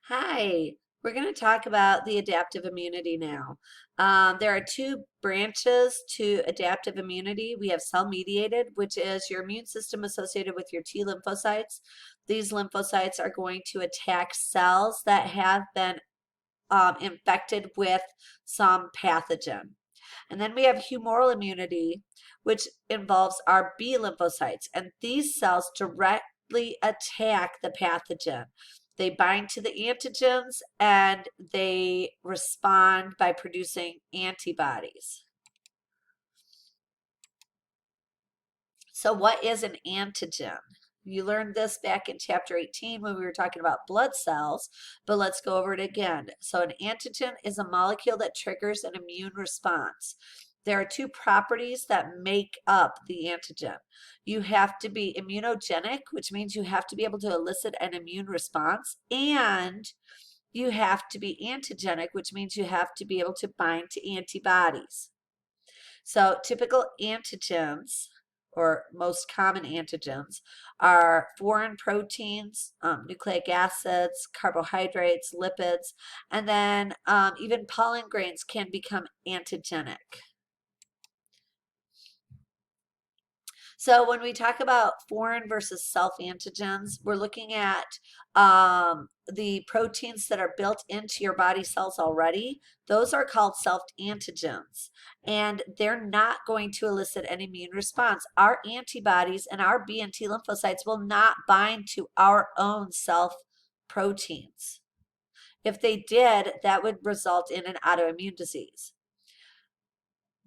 Hi, we're going to talk about the adaptive immunity now. There are two branches to adaptive immunity. We have cell-mediated, which is your immune system associated with your T lymphocytes. These lymphocytes are going to attack cells that have been infected with some pathogen. And then we have humoral immunity, which involves our B lymphocytes. And these cells directly attack the pathogen. They bind to the antigens and they respond by producing antibodies. So what is an antigen? You learned this back in chapter 18 when we were talking about blood cells, but let's go over it again. So an antigen is a molecule that triggers an immune response. There are two properties that make up the antigen. You have to be immunogenic, which means you have to be able to elicit an immune response, and you have to be antigenic, which means you have to be able to bind to antibodies. So typical antigens, or most common antigens, are foreign proteins, nucleic acids, carbohydrates, lipids, and then even pollen grains can become antigenic. So when we talk about foreign versus self-antigens, we're looking at the proteins that are built into your body cells already. Those are called self-antigens, and they're not going to elicit an immune response. Our antibodies and our B and T lymphocytes will not bind to our own self-proteins. If they did, that would result in an autoimmune disease.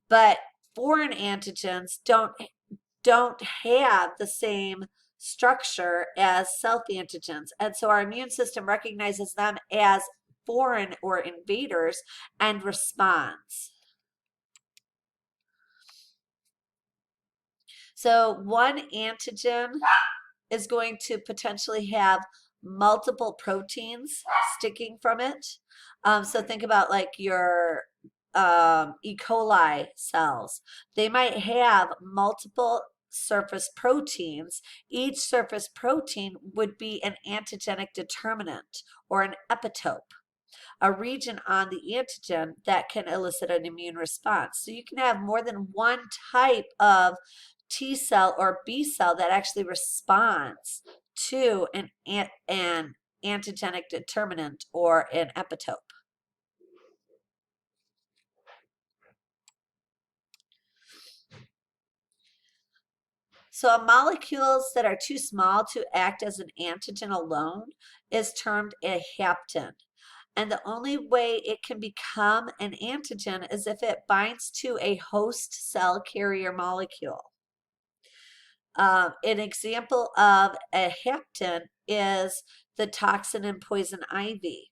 But foreign antigens don't have the same structure as self-antigens. And so our immune system recognizes them as foreign or invaders and responds. So one antigen is going to potentially have multiple proteins sticking from it. So think about like your E. coli cells. They might have multiple surface proteins. Each surface protein would be an antigenic determinant or an epitope, a region on the antigen that can elicit an immune response. So you can have more than one type of T cell or B cell that actually responds to an antigenic determinant or an epitope. So molecules that are too small to act as an antigen alone is termed a hapten. And the only way it can become an antigen is if it binds to a host cell carrier molecule. An example of a hapten is the toxin in poison ivy.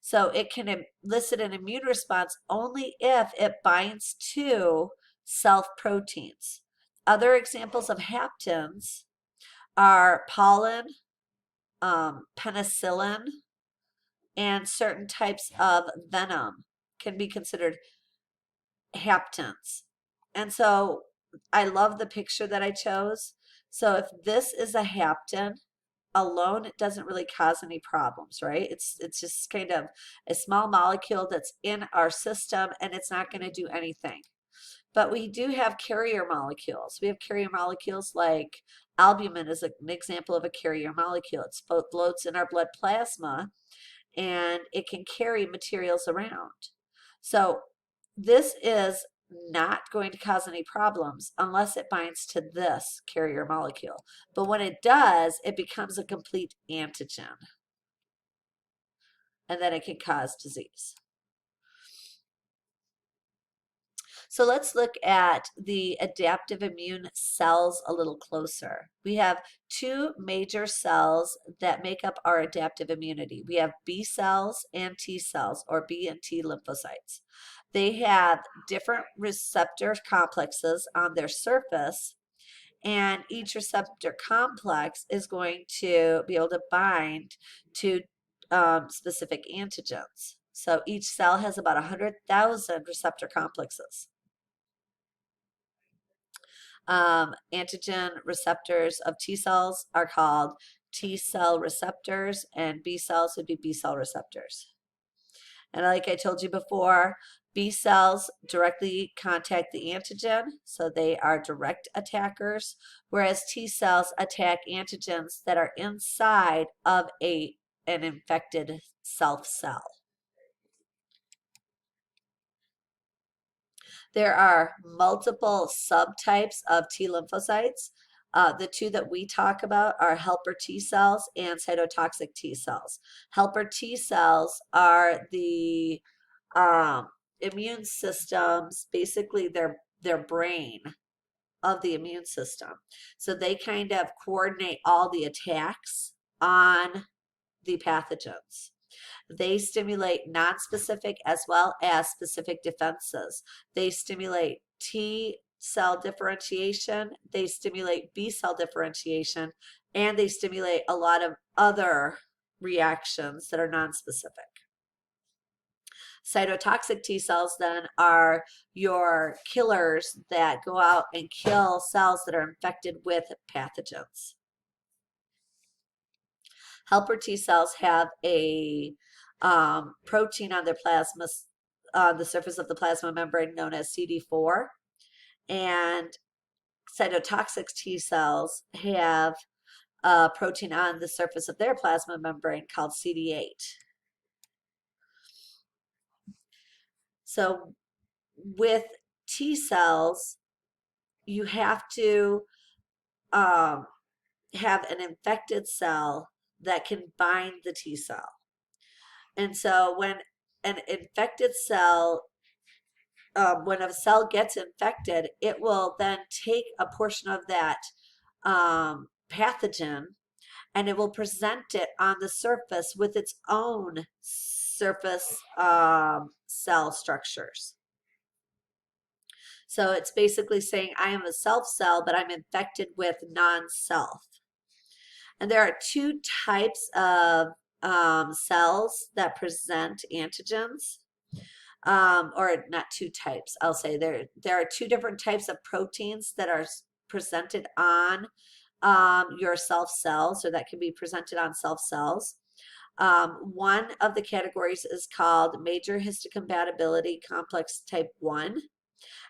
So it can elicit an immune response only if it binds to self-proteins. Other examples of haptens are pollen, penicillin, and certain types of venom can be considered haptens. And so I love the picture that I chose. So if this is a hapten alone, it doesn't really cause any problems, right? It's just kind of a small molecule that's in our system and it's not going to do anything. But we do have carrier molecules. We have carrier molecules like albumin is an example of a carrier molecule. It floats in our blood plasma and it can carry materials around. So this is not going to cause any problems unless it binds to this carrier molecule. But when it does, it becomes a complete antigen. And then it can cause disease. So let's look at the adaptive immune cells a little closer. We have two major cells that make up our adaptive immunity. We have B cells and T cells, or B and T lymphocytes. They have different receptor complexes on their surface, and each receptor complex is going to be able to bind to specific antigens. So each cell has about 100,000 receptor complexes. Antigen receptors of T cells are called T cell receptors, and B cells would be B cell receptors. And like I told you before, B cells directly contact the antigen, so they are direct attackers, whereas T cells attack antigens that are inside of an infected self cell. There are multiple subtypes of T lymphocytes. The two that we talk about are helper T cells and cytotoxic T cells. Helper T cells are the immune systems, basically their brain of the immune system. So they kind of coordinate all the attacks on the pathogens. They stimulate nonspecific as well as specific defenses. They stimulate T cell differentiation, they stimulate B cell differentiation, and they stimulate a lot of other reactions that are nonspecific. Cytotoxic T cells then are your killers that go out and kill cells that are infected with pathogens. Helper T cells have a protein on their plasma, on the surface of the plasma membrane known as CD4, and cytotoxic T cells have a protein on the surface of their plasma membrane called CD8. So with T cells, you have to have an infected cell that can bind the T cell. And so when an infected cell, when a cell gets infected, it will then take a portion of that pathogen and it will present it on the surface with its own surface cell structures. So it's basically saying I am a self cell, but I'm infected with non-self. And there are two types of cells that present antigens, or not two types. I'll say there are two different types of proteins that are presented on your self cells, or that can be presented on self cells. One of the categories is called major histocompatibility complex type 1.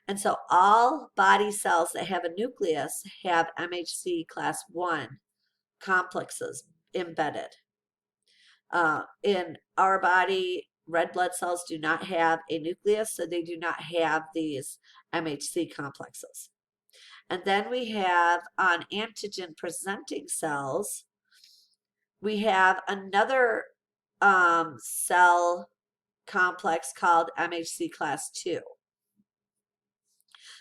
And so all body cells that have a nucleus have MHC class 1 complexes embedded. In our body, red blood cells do not have a nucleus, so they do not have these MHC complexes. And then we have on antigen presenting cells, we have another cell complex called MHC class 2.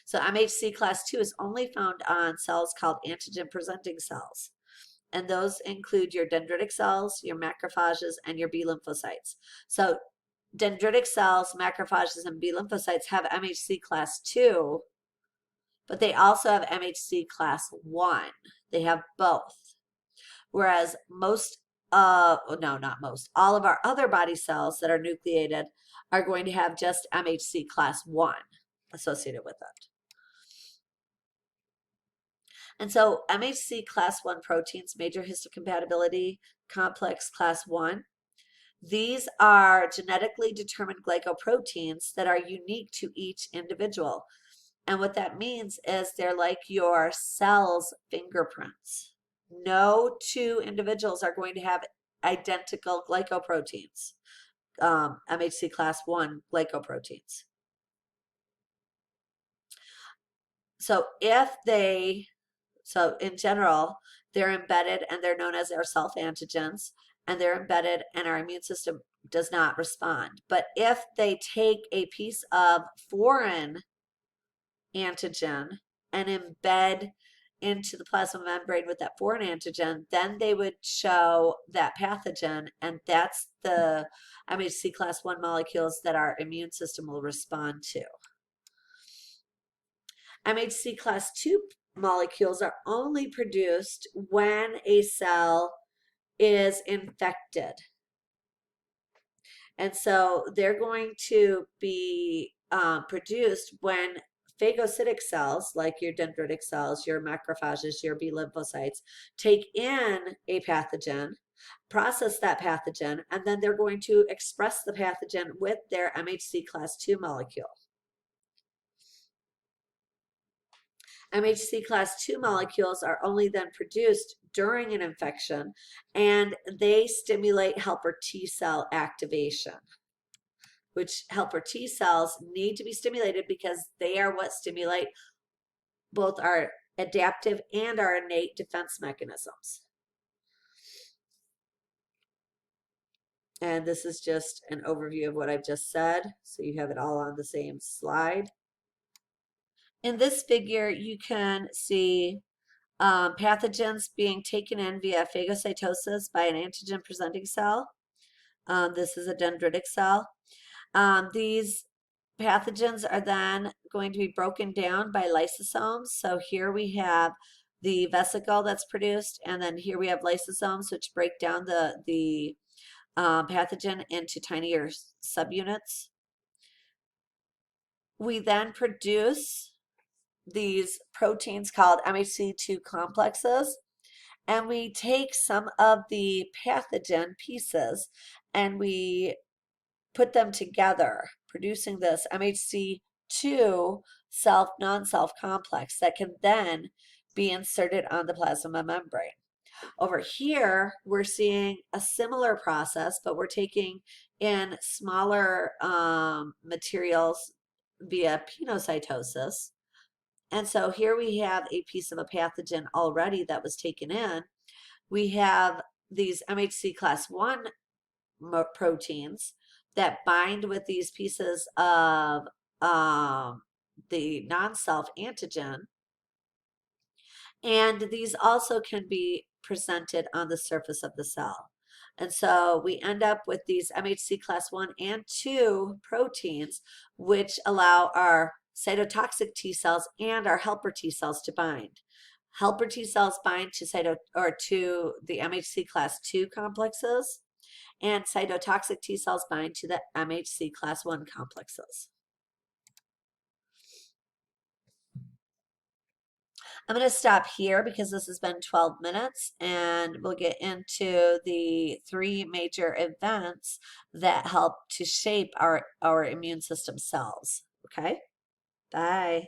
So MHC class 2 is only found on cells called antigen presenting cells. And those include your dendritic cells, your macrophages, and your B lymphocytes. So dendritic cells, macrophages, and B lymphocytes have MHC class 2, but they also have MHC class 1. They have both. Whereas most, no, not most, all of our other body cells that are nucleated are going to have just MHC class 1 associated with it. And so MHC class 1 proteins, major histocompatibility complex class 1, these are genetically determined glycoproteins that are unique to each individual. And what that means is they're like your cell's fingerprints. No two individuals are going to have identical glycoproteins, MHC class 1 glycoproteins. So in general, they're embedded and they're known as our self-antigens, and they're embedded and our immune system does not respond. But if they take a piece of foreign antigen and embed into the plasma membrane with that foreign antigen, then they would show that pathogen, and that's the MHC class 1 molecules that our immune system will respond to. MHC class 2 molecules are only produced when a cell is infected. And so they're going to be produced when phagocytic cells, like your dendritic cells, your macrophages, your B lymphocytes, take in a pathogen, process that pathogen, and then they're going to express the pathogen with their MHC class II molecule. MHC class II molecules are only then produced during an infection, and they stimulate helper T cell activation, which helper T cells need to be stimulated because they are what stimulate both our adaptive and our innate defense mechanisms. And this is just an overview of what I've just said, so you have it all on the same slide. In this figure, you can see pathogens being taken in via phagocytosis by an antigen presenting cell. This is a dendritic cell. These pathogens are then going to be broken down by lysosomes. So here we have the vesicle that's produced, and then here we have lysosomes, which break down the pathogen into tinier subunits. We then produce these proteins called MHC2 complexes, and we take some of the pathogen pieces and we put them together, producing this MHC2 self non-self complex that can then be inserted on the plasma membrane. Over here, we're seeing a similar process, but we're taking in smaller materials via pinocytosis. And so here we have a piece of a pathogen already that was taken in. We have these MHC class I proteins that bind with these pieces of the non-self antigen. And these also can be presented on the surface of the cell. And so we end up with these MHC class I and II proteins, which allow our cytotoxic T cells and our helper T cells to bind. Helper T cells bind to to the MHC class II complexes, and cytotoxic T cells bind to the MHC class I complexes. I'm going to stop here because this has been 12 minutes, and we'll get into the 3 major events that help to shape our immune system cells. Okay? Bye.